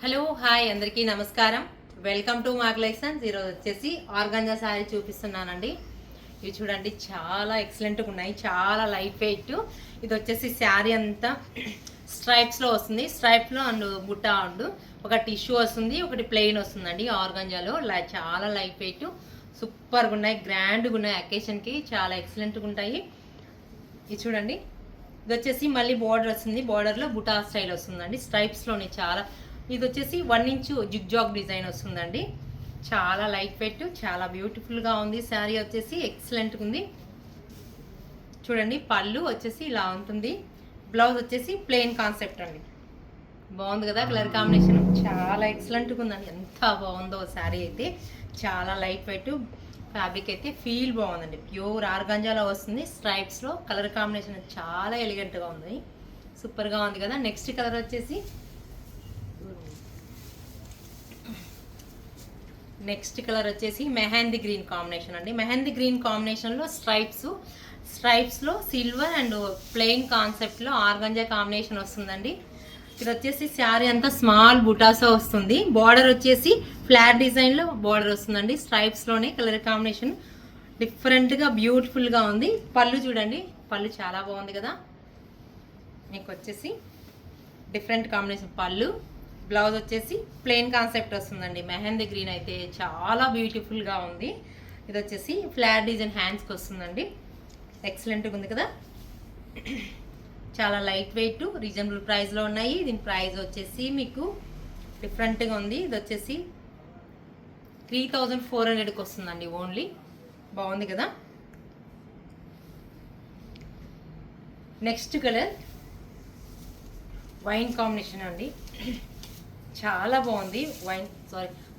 Hello hi అందరికీ నమస్కారం. Welcome to మా కలెక్షన్స్. ఈరోజు వచ్చేసి ఆర్గాంజా శారీ చూపిస్తున్నానండి. ఇవి చూడండి, చాలా ఎక్సలెంట్గా ఉన్నాయి, చాలా లైట్ వెయిట్. ఇది వచ్చేసి శారీ అంతా స్ట్రైప్స్లో వస్తుంది. స్ట్రైప్లో అండ్ బుట్ట అండ్ ఒక టిష్యూ వస్తుంది, ఒకటి ప్లెయిన్ వస్తుందండి. ఆర్గాంజాలో చాలా లైట్ వెయిట్, సూపర్గా ఉన్నాయి, గ్రాండ్గా ఉన్నాయి. అకేషన్కి చాలా ఎక్సలెంట్గా ఉంటాయి. ఇది చూడండి, ఇది వచ్చేసి మళ్ళీ బార్డర్ వస్తుంది. బార్డర్లో బుటా స్టైల్ వస్తుందండి, స్ట్రైప్స్లోనే చాలా. ఇది వచ్చేసి 1 ఇంచ్ జిగ్జాగ్ డిజైన్ వస్తుందండి. చాలా లైట్ వెయిట్, చాలా బ్యూటిఫుల్గా ఉంది. శారీ వచ్చేసి ఎక్సలెంట్గా ఉంది. చూడండి, పళ్ళు వచ్చేసి ఇలా ఉంటుంది. బ్లౌజ్ వచ్చేసి ప్లెయిన్ కాన్సెప్ట్ అండి. బాగుంది కదా కలర్ కాంబినేషన్, చాలా ఎక్సలెంట్గా ఉందండి. ఎంత బాగుందో శారీ అయితే. చాలా లైట్ వెయిట్, ఫ్యాబ్రిక్ అయితే ఫీల్ బాగుందండి. ప్యూర్ ఆర్గాంజాలో వస్తుంది. స్ట్రైప్స్లో కలర్ కాంబినేషన్ చాలా ఎలిగెంట్గా ఉంది, సూపర్గా ఉంది కదా. నెక్స్ట్ కలర్ వచ్చేసి మెహందీ గ్రీన్ కాంబినేషన్ అండి. మెహందీ గ్రీన్ కాంబినేషన్లో స్ట్రైప్స్లో సిల్వర్ అండ్ ప్లెయిన్ కాన్సెప్ట్లో ఆర్గంజా కాంబినేషన్ వస్తుందండి. ఇది వచ్చేసి శారీ అంతా స్మాల్ బుటాసో వస్తుంది. బార్డర్ వచ్చేసి ఫ్లాట్ డిజైన్లో బార్డర్ వస్తుందండి. స్ట్రైప్స్లోనే కలర్ కాంబినేషన్ డిఫరెంట్గా బ్యూటిఫుల్గా ఉంది. పళ్ళు చూడండి, పళ్ళు చాలా బాగుంది కదా. మీకు వచ్చేసి డిఫరెంట్ కాంబినేషన్ పళ్ళు. బ్లౌజ్ వచ్చేసి ప్లెయిన్ కాన్సెప్ట్ వస్తుందండి. మెహందీ గ్రీన్ అయితే చాలా బ్యూటిఫుల్గా ఉంది. ఇది వచ్చేసి ఫ్లాట్ డిజైన్ హ్యాండ్స్కి వస్తుందండి. ఎక్సలెంట్గా ఉంది కదా. చాలా లైట్ వెయిట్, రీజనబుల్ ప్రైస్లో ఉన్నాయి. దీని ప్రైస్ వచ్చేసి మీకు డిఫరెంట్గా ఉంది. ఇది వచ్చేసి 3400కి వస్తుందండి ఓన్లీ. బాగుంది కదా. నెక్స్ట్ కలర్ వైన్ కాంబినేషన్ అండి. చాలా బాగుంది.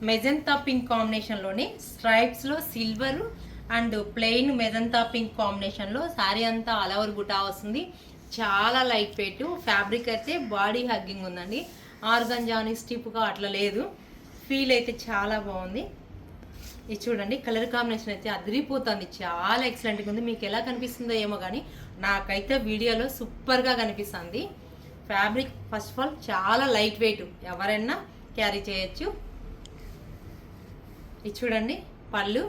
మెజంతా పింక్ కాంబినేషన్లోనే స్ట్రైప్స్లో silver and plain magenta pink కాంబినేషన్లో శారీ అంతా ఆల్ ఓవర్ బుటా వస్తుంది. చాలా లైట్ వెయిట్, ఫ్యాబ్రిక్ అయితే బాడీ హగ్గింగ్ ఉందండి. ఆర్గంజాని స్టిప్గా అట్లా లేదు, ఫీల్ అయితే చాలా బాగుంది. ఇది చూడండి, కలర్ కాంబినేషన్ అయితే అదిరిపోతుంది, చాలా ఎక్సలెంట్గా ఉంది. మీకు ఎలా కనిపిస్తుందో ఏమో కానీ నాకైతే వీడియోలో సూపర్గా కనిపిస్తుంది. ఫ్యాబ్రిక్ ఫస్ట్ ఆఫ్ ఆల్ చాలా లైట్ వెయిట్, ఎవరైనా క్యారీ చేయొచ్చు. ఇది చూడండి, పళ్ళు.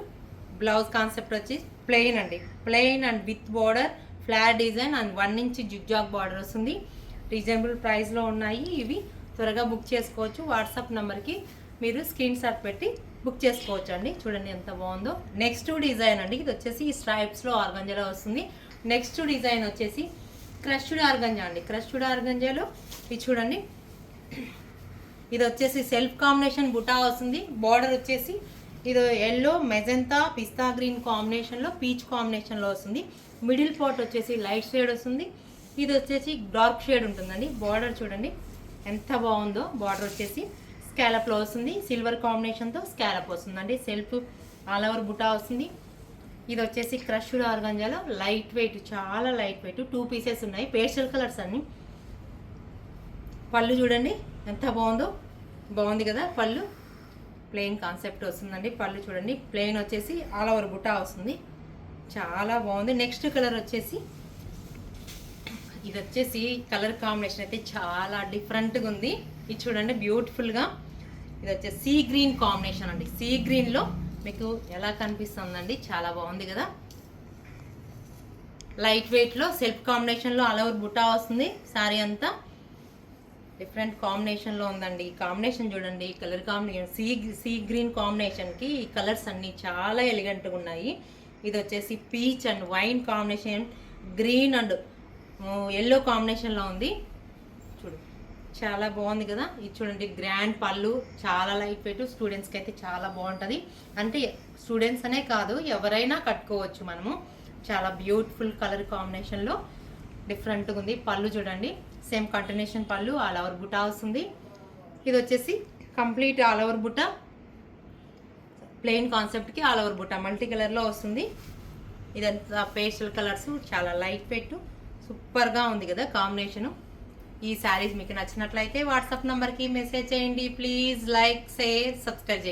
బ్లౌజ్ కాన్సెప్ట్ వచ్చి ప్లెయిన్ అండి, plain and with border, flat design and 1 inch zigzag border వస్తుంది. రీజనబుల్ ప్రైస్లో ఉన్నాయి ఇవి. త్వరగా బుక్ చేసుకోవచ్చు. వాట్సాప్ నెంబర్కి మీరు స్క్రీన్ షాట్ పెట్టి బుక్ చేసుకోవచ్చు అండి. చూడండి ఎంత బాగుందో. నెక్స్ట్ డిజైన్ అండి, ఇది వచ్చేసి స్ట్రైప్స్లో ఆర్గంజాలో వస్తుంది. నెక్స్ట్ డిజైన్ వచ్చేసి క్రష్డ్ ఆర్గంజా అండి. క్రష్డ్ ఆర్గంజాలో ఇది చూడండి, ఇది వచ్చేసి సెల్ఫ్ కాంబినేషన్ బుటా వస్తుంది. బార్డర్ వచ్చేసి ఇది ఎల్లో, మెజంతా, పిస్తా గ్రీన్ కాంబినేషన్లో పీచ్ కాంబినేషన్లో వస్తుంది. మిడిల్ పార్ట్ వచ్చేసి లైట్ షేడ్ వస్తుంది. ఇది వచ్చేసి డార్క్ షేడ్ ఉంటుందండి. బార్డర్ చూడండి ఎంత బాగుందో. బార్డర్ వచ్చేసి స్కాలప్లో వస్తుంది. సిల్వర్ కాంబినేషన్తో స్కాలప్ వస్తుందండి. సెల్ఫ్ ఆల్ ఓవర్ బుటా వస్తుంది. ఇది వచ్చేసి క్రష్డ్ ఆర్గంజాలో లైట్ వెయిట్, చాలా లైట్ వెయిట్. 2 పీసెస్ ఉన్నాయి, పేస్టల్ కలర్స్ అన్ని. పళ్ళు చూడండి ఎంత బాగుందో, బాగుంది కదా. పళ్ళు ప్లెయిన్ కాన్సెప్ట్ వస్తుందండి. పళ్ళు చూడండి, ప్లెయిన్ వచ్చేసి ఆల్ ఓవర్ బుటా వస్తుంది, చాలా బాగుంది. నెక్స్ట్ కలర్ వచ్చేసి ఇది వచ్చేసి కలర్ కాంబినేషన్ అయితే చాలా డిఫరెంట్గా ఉంది. ఇది చూడండి బ్యూటిఫుల్గా. ఇది వచ్చేసి సీ గ్రీన్ కాంబినేషన్ అండి. సీ గ్రీన్లో మీకు ఎలా కనిపిస్తుందండి, చాలా బాగుంది కదా. లైట్ వెయిట్లో సెల్ఫ్ కాంబినేషన్లో ఆల్ ఓవర్ బుటా వస్తుంది. శారీ అంతా డిఫరెంట్ కాంబినేషన్లో ఉందండి. ఈ కాంబినేషన్ చూడండి, కలర్ కాంబినేషన్ సీ గ్రీన్ కాంబినేషన్కి ఈ కలర్స్ అన్నీ చాలా ఎలిగెంట్గా ఉన్నాయి. ఇది వచ్చేసి peach and wine combination, green and yellow కాంబినేషన్లో ఉంది. చూడు చాలా బాగుంది కదా. ఇది చూడండి, గ్రాండ్ పళ్ళు, చాలా లైట్ వెయిట్. స్టూడెంట్స్కి అయితే చాలా బాగుంటుంది. అంటే స్టూడెంట్స్ అనే కాదు, ఎవరైనా కట్టుకోవచ్చు మనము. చాలా బ్యూటిఫుల్ కలర్ కాంబినేషన్లో డిఫరెంట్గా ఉంది. పళ్ళు చూడండి, సేమ్ కంటిన్యూషన్ పళ్ళు, ఆల్ ఓవర్ బుటా వస్తుంది. ఇది వచ్చేసి కంప్లీట్ ఆల్ ఓవర్ బుటా, ప్లెయిన్ కాన్సెప్ట్కి ఆల్ ఓవర్ బుటా మల్టీ కలర్లో వస్తుంది. ఇదంతా పేస్టల్ కలర్స్, చాలా లైట్ వెయిట్, సూపర్గా ఉంది కదా కాంబినేషను. ఈ శారీస్ మీకు నచ్చినట్లయితే వాట్సాప్ నెంబర్కి మెసేజ్ చేయండి. ప్లీజ్ లైక్, షేర్, సబ్స్క్రైబ్ చేయండి.